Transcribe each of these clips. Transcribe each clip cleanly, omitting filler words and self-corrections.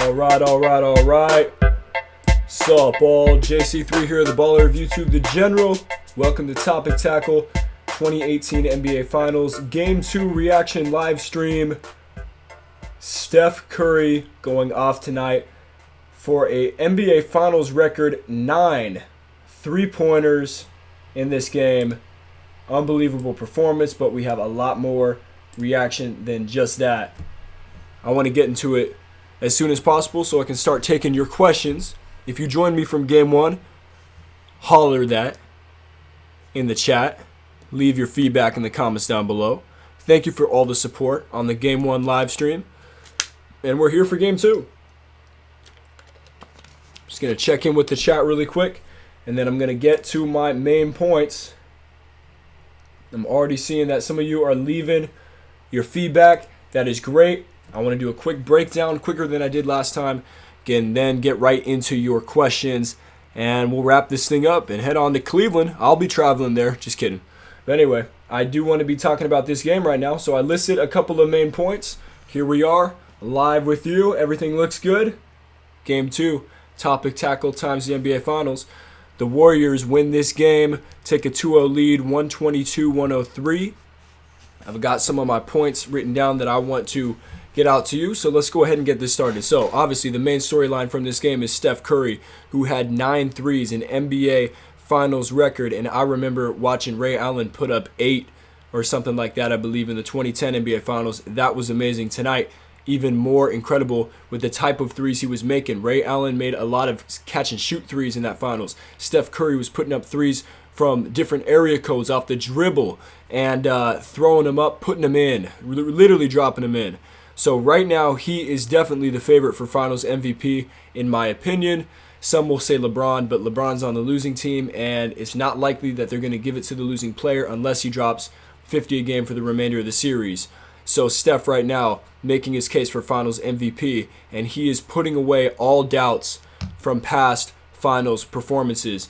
Alright. Sup all, JC3 here, the baller of YouTube, the general. Welcome to Topic Tackle 2018 NBA Finals Game 2 reaction live stream. Steph Curry going off tonight for a NBA Finals record 9 3-pointers in this game. Unbelievable performance, but we have a lot more reaction than just that. I want to get into it as soon as possible so I can start taking your questions. If you joined me from Game 1, holler that in the chat. Leave your feedback in the comments down below. Thank you for all the support on the Game 1 live stream. And we're here for Game 2. Just going to check in with the chat really quick, and then I'm going to get to my main points. I'm already seeing that some of you are leaving your feedback. That is great. I want to do a quick breakdown, quicker than I did last time. Again, then get right into your questions, and we'll wrap this thing up and head on to Cleveland. I'll be traveling there. Just kidding. But anyway, I do want to be talking about this game right now, so I listed a couple of main points. Here we are, live with you. Everything looks good. Game 2, Topic Tackle times the NBA Finals. The Warriors win this game, take a 2-0 lead, 122-103. I've got some of my points written down that I want to get out to you, so let's go ahead and get this started. So, obviously, the main storyline from this game is Steph Curry, who had 9 threes, an NBA Finals record, and I remember watching Ray Allen put up 8 or something like that, I believe, in the 2010 NBA Finals. That was amazing. Tonight, even more incredible with the type of threes he was making. Ray Allen made a lot of catch-and-shoot threes in that Finals. Steph Curry was putting up threes from different area codes off the dribble and throwing them up, putting them in, literally dropping them in. So right now, he is definitely the favorite for Finals MVP, in my opinion. Some will say LeBron, but LeBron's on the losing team, and it's not likely that they're going to give it to the losing player unless he drops 50 a game for the remainder of the series. So Steph right now making his case for Finals MVP, and he is putting away all doubts from past Finals performances.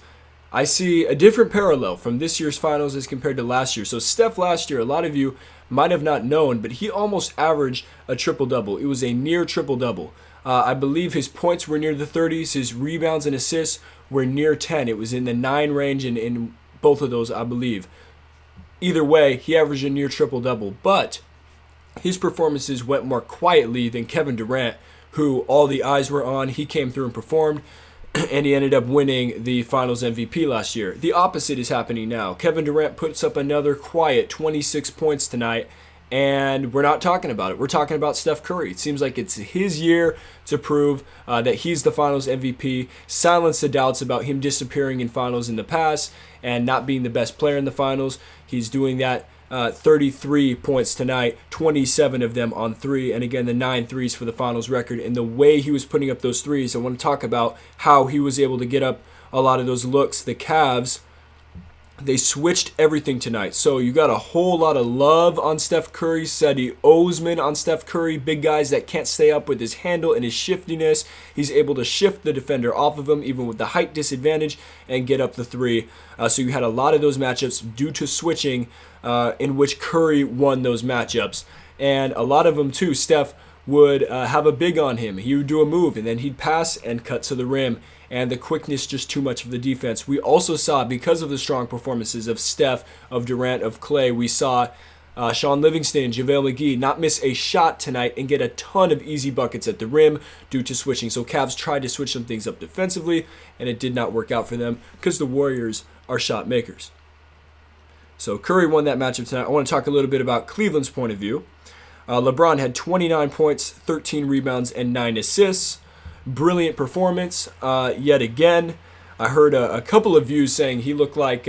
I see a different parallel from this year's Finals as compared to last year. So Steph last year, a lot of you might have not known, but he almost averaged a triple-double. It was a near triple-double. I believe his points were near the 30s. His rebounds and assists were near 10. It was in the 9 range in both of those, I believe. Either way, he averaged a near triple-double. But his performances went more quietly than Kevin Durant, who all the eyes were on. He came through and performed, and he ended up winning the Finals MVP last year. The opposite is happening now. Kevin Durant puts up another quiet 26 points tonight, and we're not talking about it. We're talking about Steph Curry. It seems like it's his year to prove that he's the Finals MVP, silence the doubts about him disappearing in Finals in the past and not being the best player in the Finals. He's doing that. 33 points tonight, 27 of them on 3, and again the 9 threes for the Finals record. And the way he was putting up those threes, I want to talk about how he was able to get up a lot of those looks. The Cavs, they switched everything tonight. So you got a whole lot of love on Steph Curry, Cedi Osman on Steph Curry, big guys that can't stay up with his handle and his shiftiness. He's able to shift the defender off of him, even with the height disadvantage, and get up the 3. So you had a lot of those matchups due to switching, in which Curry won those matchups. And a lot of them too, Steph would have a big on him. He would do a move, and then he'd pass and cut to the rim. And the quickness, just too much of the defense. We also saw, because of the strong performances of Steph, of Durant, of Clay, we saw Sean Livingston, JaVale McGee not miss a shot tonight and get a ton of easy buckets at the rim due to switching. So Cavs tried to switch some things up defensively, and it did not work out for them because the Warriors are shot makers. So Curry won that matchup tonight. I want to talk a little bit about Cleveland's point of view. LeBron had 29 points, 13 rebounds, and 9 assists. Brilliant performance yet again. I heard a couple of views saying he looked like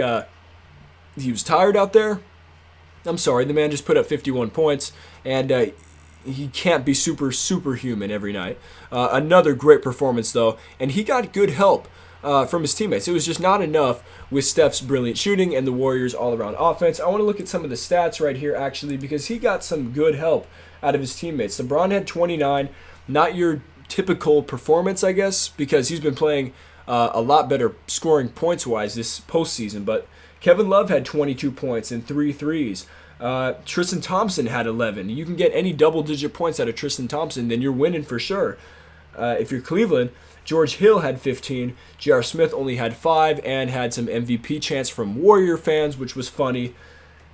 he was tired out there. I'm sorry, the man just put up 51 points, and he can't be superhuman every night. Another great performance, though, and he got good help from his teammates. It was just not enough with Steph's brilliant shooting and the Warriors' all-around offense. I want to look at some of the stats right here, actually, because he got some good help out of his teammates. LeBron had 29, not your typical performance, I guess, because he's been playing a lot better scoring points-wise this postseason, but Kevin Love had 22 points and 3 threes. Tristan Thompson had 11. You can get any double-digit points out of Tristan Thompson, then you're winning for sure. if you're Cleveland, George Hill had 15, J.R. Smith only had 5, and had some MVP chants from Warrior fans, which was funny.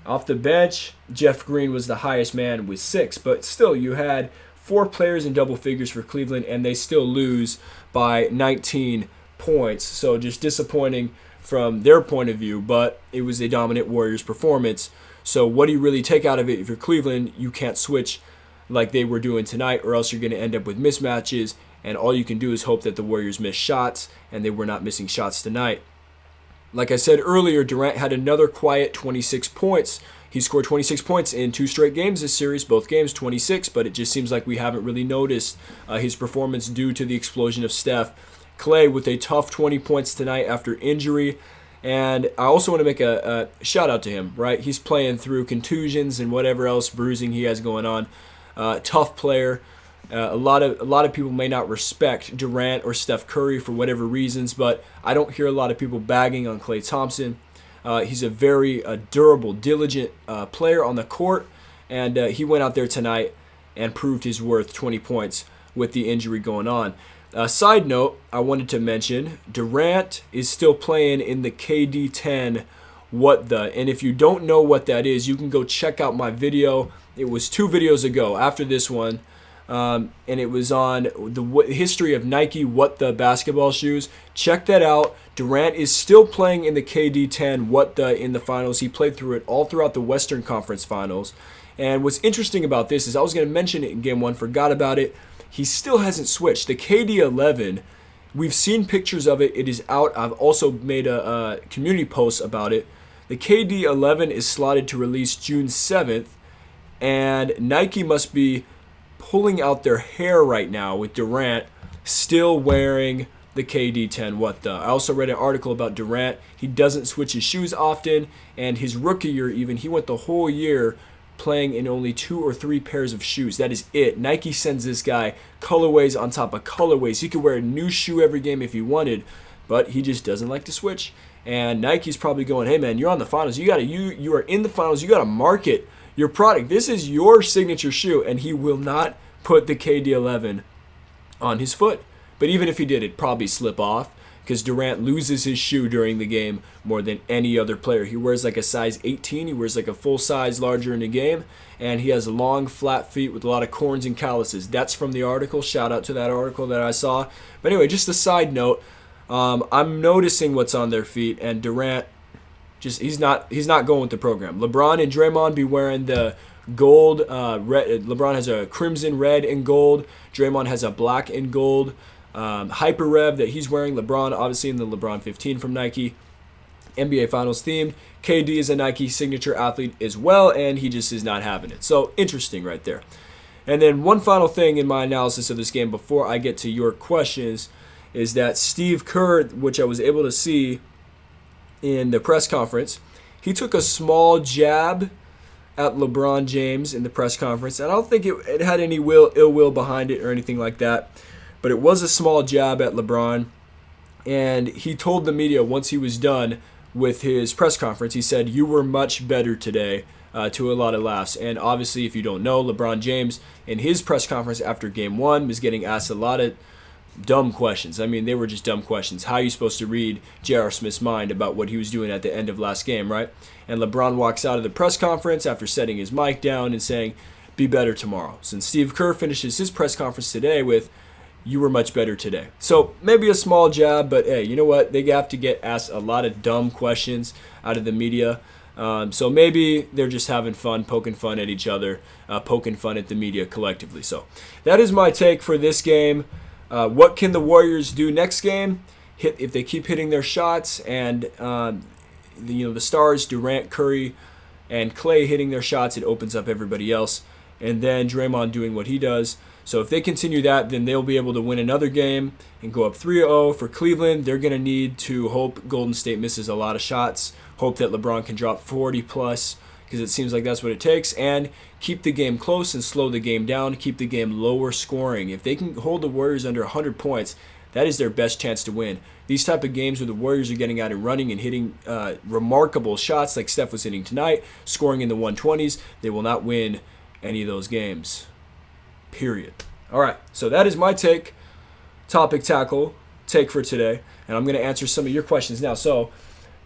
Off the bench, Jeff Green was the highest man with 6, but still, you had 4 players in double figures for Cleveland, and they still lose by 19 points. So just disappointing from their point of view, but it was a dominant Warriors performance. So what do you really take out of it? If you're Cleveland, you can't switch like they were doing tonight, or else you're going to end up with mismatches, and all you can do is hope that the Warriors miss shots, and they were not missing shots tonight. Like I said earlier, Durant had another quiet 26 points. He scored 26 points in 2 straight games this series, both games 26, but it just seems like we haven't really noticed his performance due to the explosion of Steph. Clay with a tough 20 points tonight after injury. And I also want to make a shout out to him, right? He's playing through contusions and whatever else bruising he has going on. Tough player. A lot of people may not respect Durant or Steph Curry for whatever reasons, but I don't hear a lot of people bagging on Klay Thompson. He's a very durable, diligent player on the court, and he went out there tonight and proved his worth, 20 points with the injury going on. Side note, I wanted to mention, Durant is still playing in the KD 10 what the, and if you don't know what that is, you can go check out my video. It was 2 videos ago after this one, and it was on the history of Nike what the basketball shoes. Check that out. Durant is still playing in the KD 10 what the in the finals. He played through it all throughout the Western Conference Finals. And what's interesting about this is I was going to mention it in Game 1, forgot about it. He still hasn't switched. The KD 11, we've seen pictures of it. It is out. I've also made a community post about it. The KD 11 is slotted to release June 7th, and Nike must be pulling out their hair right now with Durant still wearing the KD 10 what the. I also read an article about Durant. He doesn't switch his shoes often, and his rookie year even, he went the whole year playing in only 2 or 3 pairs of shoes. That is it. Nike sends this guy colorways on top of colorways. He could wear a new shoe every game if he wanted, but he just doesn't like to switch. And Nike's probably going, hey man, you're on the finals. You are in the finals. You got to market your product. This is your signature shoe, and he will not put the KD 11 on his foot. But even if he did, it'd probably slip off, because Durant loses his shoe during the game more than any other player. He wears like a size 18. He wears like a full size larger in the game, and he has long, flat feet with a lot of corns and calluses. That's from the article. Shout out to that article that I saw. But anyway, just a side note, I'm noticing what's on their feet, and Durant, he's not going with the program. LeBron and Draymond be wearing the gold, red. LeBron has a crimson, red, and gold. Draymond has a black and gold Hyper Rev that he's wearing. LeBron, obviously, in the LeBron 15 from Nike. NBA Finals themed. KD is a Nike signature athlete as well, and he just is not having it. So, interesting right there. And then one final thing in my analysis of this game before I get to your questions is that Steve Kerr, which I was able to see in the press conference, he took a small jab at LeBron James in the press conference. And I don't think it had any ill will behind it or anything like that. But it was a small jab at LeBron. And he told the media once he was done with his press conference, he said, "You were much better today," to a lot of laughs. And obviously, if you don't know, LeBron James in his press conference after Game 1 was getting asked a lot of dumb questions. I mean, they were just dumb questions. How are you supposed to read J.R. Smith's mind about what he was doing at the end of last game, right? And LeBron walks out of the press conference after setting his mic down and saying, "Be better tomorrow." Since Steve Kerr finishes his press conference today with, "You were much better today." So maybe a small jab, but hey, you know what? They have to get asked a lot of dumb questions out of the media. So maybe they're just having fun, poking fun at each other, poking fun at the media collectively. So that is my take for this game. What can the Warriors do next game? If they keep hitting their shots, and the stars, Durant, Curry, and Clay hitting their shots, it opens up everybody else. And then Draymond doing what he does. So if they continue that, then they'll be able to win another game and go up 3-0. For Cleveland, they're going to need to hope Golden State misses a lot of shots, hope that LeBron can drop 40 plus, because it seems like that's what it takes, and keep the game close and slow the game down, keep the game lower scoring. If they can hold the Warriors under 100 points, that is their best chance to win. These type of games where the Warriors are getting out and running and hitting remarkable shots like Steph was hitting tonight, scoring in the 120s, they will not win any of those games. Period. All right, so that is my take topic take for today, and I'm going to answer some of your questions now. So,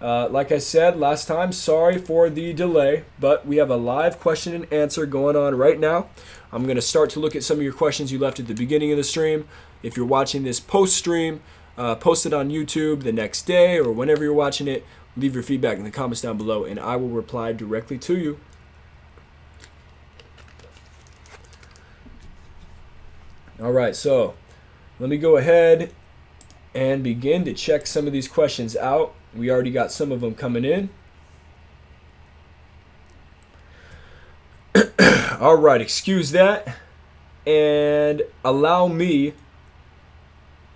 like I said last time, sorry for the delay, but we have a live question and answer going on right now. I'm going to start to look at some of your questions you left at the beginning of the stream. If you're watching this post-stream, post it on YouTube the next day or whenever you're watching it. Leave your feedback in the comments down below, and I will reply directly to you. All right, so let me go ahead and begin to check some of these questions out. We already got some of them coming in. All right, excuse that, and allow me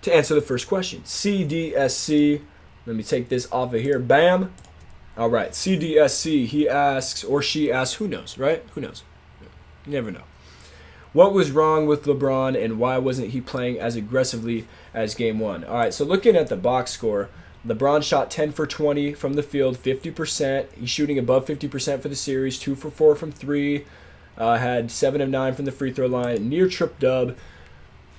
to answer the first question. CDSC, let me take this off of here. Bam. All right, CDSC, he asks, or she asks, who knows, right? Who knows? You never know. What was wrong with LeBron, and why wasn't he playing as aggressively as Game 1? All right, so looking at the box score, LeBron shot 10 for 20 from the field, 50%. He's shooting above 50% for the series, 2 for 4 from 3. Had 7 of 9 from the free throw line, near trip dub.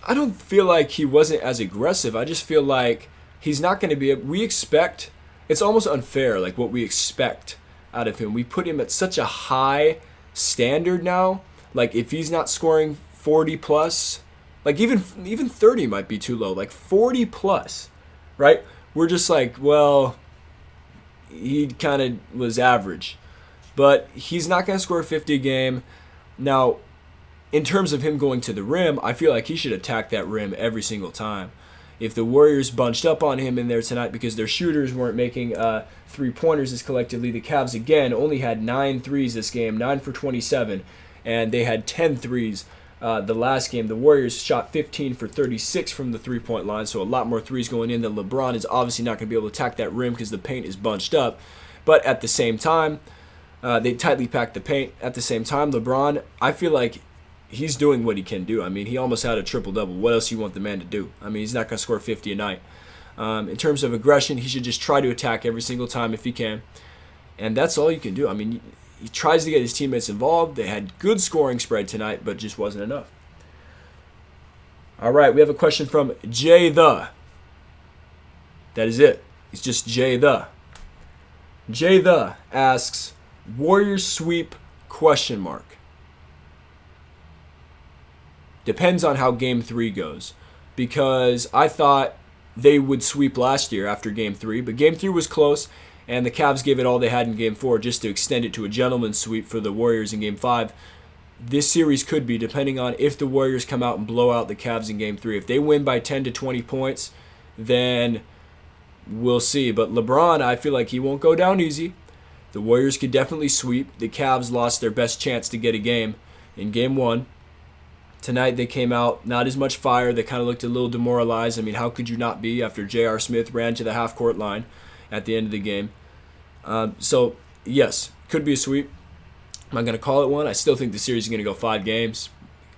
I don't feel like he wasn't as aggressive. I just feel like he's not going to be. We expect, it's almost unfair, like what we expect out of him. We put him at such a high standard now. Like if he's not scoring 40 plus, like even 30 might be too low. Like 40 plus, right? We're just like, well, he kind of was average, but he's not going to score 50 a game. Now, in terms of him going to the rim, I feel like he should attack that rim every single time. If the Warriors bunched up on him in there tonight because their shooters weren't making three-pointers as collectively, the Cavs, again, only had 9 threes this game, 9 for 27, and they had 10 threes the last game. The Warriors shot 15 for 36 from the three-point line, so a lot more threes going in. That LeBron is obviously not going to be able to attack that rim because the paint is bunched up. But at the same time, they tightly packed the paint. At the same time, LeBron, I feel like he's doing what he can do. I mean, he almost had a triple-double. What else do you want the man to do? I mean, he's not going to score 50 a night. In terms of aggression, he should just try to attack every single time if he can. And that's all you can do. I mean, he tries to get his teammates involved. They had good scoring spread tonight, but just wasn't enough. All right, we have a question from Jay the. That is it. It's just Jay the. Jay the asks, Warriors sweep, question mark. Depends on how Game 3 goes. Because I thought they would sweep last year after Game 3. But Game 3 was close, and the Cavs gave it all they had in Game 4 just to extend it to a gentleman's sweep for the Warriors in Game 5. This series could be, depending on if the Warriors come out and blow out the Cavs in Game 3. If they win by 10 to 20 points, then we'll see. But LeBron, I feel like he won't go down easy. The Warriors could definitely sweep. The Cavs lost their best chance to get a game in Game 1. Tonight they came out not as much fire. They kind of looked a little demoralized. I mean, how could you not be after J.R. Smith ran to the half-court line at the end of the game? So, yes, could be a sweep. I'm not going to call it one. I still think the series is going to go 5 games.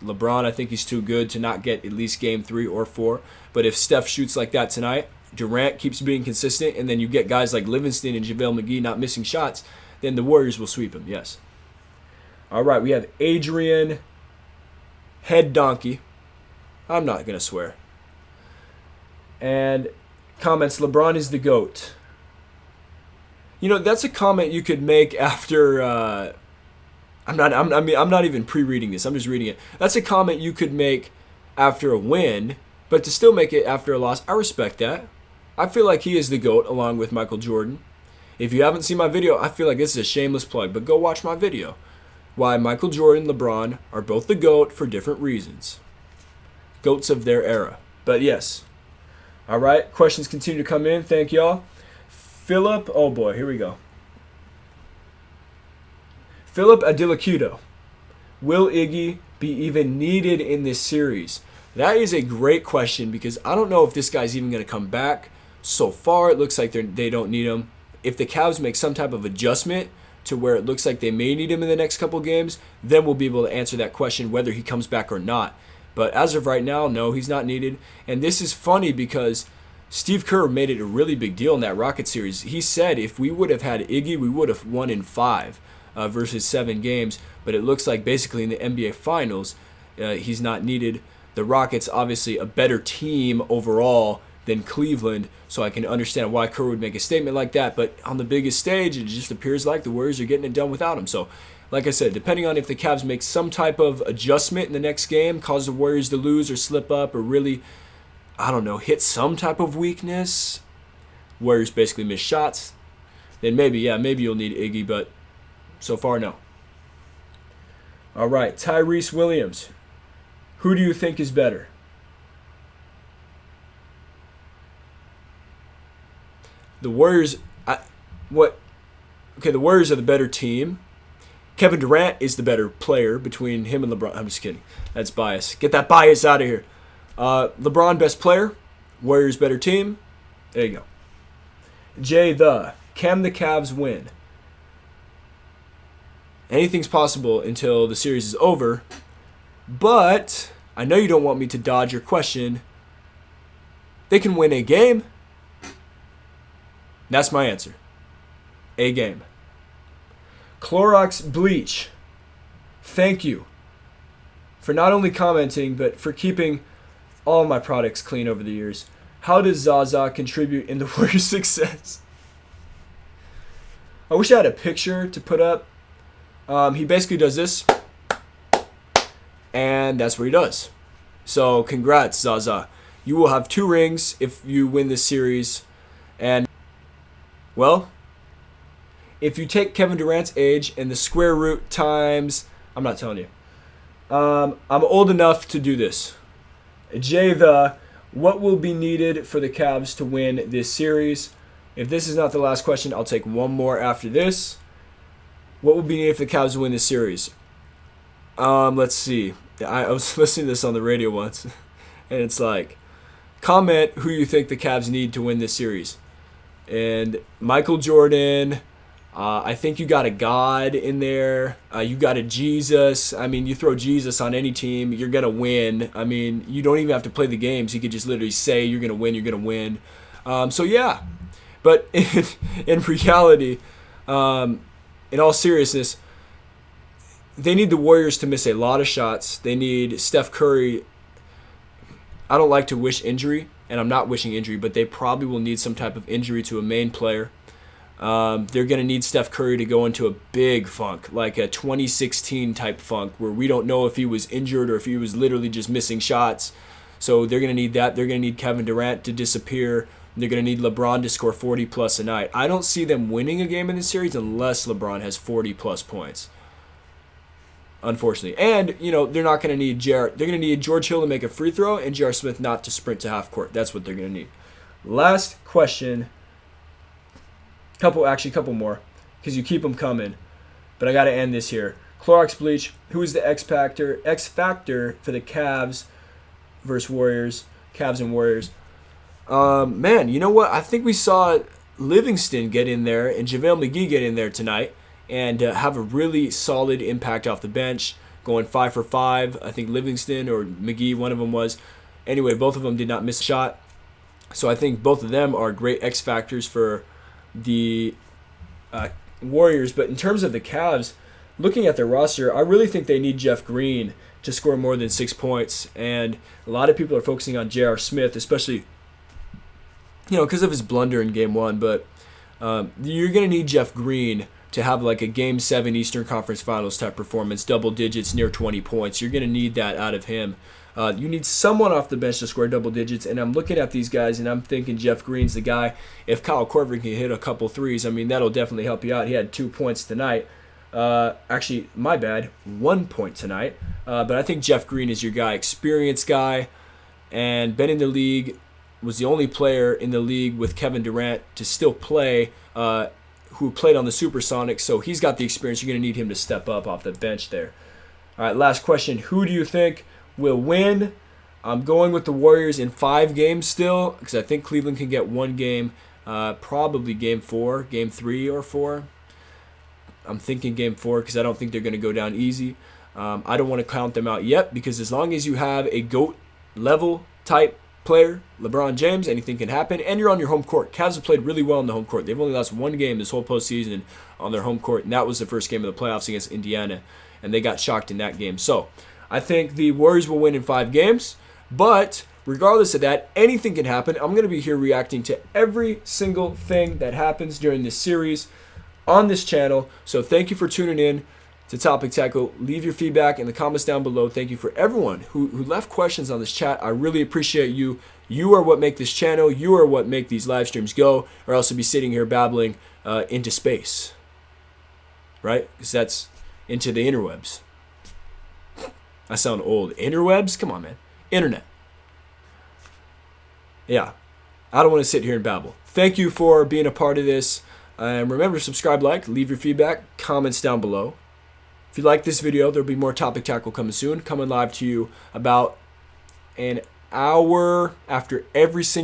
LeBron, I think he's too good to not get at least Game 3 or 4. But if Steph shoots like that tonight, Durant keeps being consistent, and then you get guys like Livingston and JaVale McGee not missing shots, then the Warriors will sweep him, yes. All right, we have Adrian Head Donkey. I'm not going to swear. And comments, LeBron is the GOAT. You know, that's a comment you could make after... I'm not even pre-reading this. I'm just reading it. That's a comment you could make after a win, but to still make it after a loss, I respect that. I feel like he is the GOAT along with Michael Jordan. If you haven't seen my video, I feel like this is a shameless plug, but go watch my video. Why Michael Jordan and LeBron are both the GOAT for different reasons. GOATs of their era. But yes. All right, questions continue to come in. Thank y'all. Philip, oh boy, here we go. Philip Adilacudo. Will Iggy be even needed in this series? That is a great question because I don't know if this guy's even going to come back. So far, it looks like they don't need him. If the Cavs make some type of adjustment to where it looks like they may need him in the next couple games, then we'll be able to answer that question whether he comes back or not. But as of right now, no, he's not needed. And this is funny because Steve Kerr made it a really big deal in that Rocket series. He said if we would have had Iggy, we would have won in 5 versus 7 games. But it looks like basically in the NBA Finals, he's not needed. the Rockets obviously a better team overall than Cleveland, so I can understand why Curry would make a statement like that. But on the biggest stage, it just appears like the Warriors are getting it done without him. So, like I said, depending on if the Cavs make some type of adjustment in the next game, cause the Warriors to lose or slip up or really, I don't know, hit some type of weakness, Warriors basically miss shots, then maybe you'll need Iggy, but so far, no. All right, Tyrese Williams. Who do you think is better? The Warriors, the Warriors are the better team. Kevin Durant is the better player between him and LeBron. I'm just kidding. That's bias. Get that bias out of here. LeBron, best player. Warriors, better team. There you go. Can the Cavs win? Anything's possible until the series is over. But I know you don't want me to dodge your question. They can win a game. That's my answer. A game. Clorox Bleach. Thank you for not only commenting, but for keeping all my products clean over the years. How does Zaza contribute in the Warriors' success? I wish I had a picture to put up. He basically does this, and that's what he does. So congrats, Zaza. You will have 2 rings if you win this series. And, well, if you take Kevin Durant's age and the square root times, I'm not telling you. I'm old enough to do this. What will be needed for the Cavs to win this series? If this is not the last question, I'll take one more after this. What will be needed for the Cavs to win this series? Let's see. I was listening to this on the radio once, and it's like, comment who you think the Cavs need to win this series. And Michael Jordan, I think you got a God in there. You got a Jesus. I mean, you throw Jesus on any team, you're going to win. I mean, you don't even have to play the games. He could just literally say you're going to win, you're going to win. So, yeah. But in reality, in all seriousness, they need the Warriors to miss a lot of shots. They need Steph Curry. I don't like to wish injury, and I'm not wishing injury, but they probably will need some type of injury to a main player. They're going to need Steph Curry to go into a big funk, like a 2016 type funk, where we don't know if he was injured or if he was literally just missing shots. So they're going to need that. They're going to need Kevin Durant to disappear. They're going to need LeBron to score 40-plus a night. I don't see them winning a game in this series unless LeBron has 40-plus points, unfortunately. And, they're not going to need they're going to need George Hill to make a free throw and J.R. Smith not to sprint to half court. That's what they're going to need. Last question. Couple more, because you keep them coming. But I got to end this here. Clorox Bleach, who is the X Factor for the Cavs versus Warriors, Cavs and Warriors. Man, you know what? I think we saw Livingston get in there and JaVale McGee get in there tonight and have a really solid impact off the bench, going 5 for 5. I think Livingston or McGee, one of them was. Anyway, both of them did not miss a shot. So I think both of them are great X Factors for the Warriors. But in terms of the Cavs, looking at their roster, I really think they need Jeff Green to score more than 6 points. And a lot of people are focusing on J.R. Smith, especially because of his blunder in Game 1. But you're going to need Jeff Green to have like a Game 7 Eastern Conference Finals type performance, double digits, near 20 points. You're going to need that out of him. You need someone off the bench to score double digits, and I'm looking at these guys, and I'm thinking Jeff Green's the guy. If Kyle Korver can hit a couple threes, I mean, that'll definitely help you out. He had 2 points tonight. Actually, my bad, 1 point tonight. But I think Jeff Green is your guy, experienced guy, and been in the league, was the only player in the league with Kevin Durant to still play, who played on the Supersonics, so he's got the experience. You're going to need him to step up off the bench there. All right, last question. Who do you think will win? I'm going with the Warriors in 5 games still, because I think Cleveland can get 1 game, probably Game 4, Game 3 or 4. I'm thinking Game 4 because I don't think they're going to go down easy. I don't want to count them out yet, because as long as you have a GOAT level type player, LeBron James, anything can happen, and you're on your home court. Cavs have played really well in the home court. They've only lost 1 game this whole postseason on their home court, and that was the first game of the playoffs against Indiana, and they got shocked in that game. So I think the Warriors will win in 5 games. But regardless of that, anything can happen. I'm going to be here reacting to every single thing that happens during this series on this channel. So thank you for tuning in to Topic Tackle. Leave your feedback in the comments down below. Thank you for everyone who left questions on this chat. I really appreciate you. You are what make this channel. You are what make these live streams go, or else I'd be sitting here babbling into space, right? Because that's into the interwebs. I sound old. Interwebs? Come on, man. Internet. Yeah. I don't want to sit here and babble. Thank you for being a part of this. And remember, subscribe, like, leave your feedback, comments down below. If you like this video, there'll be more Topic Tackle coming soon. Coming live to you about an hour after every single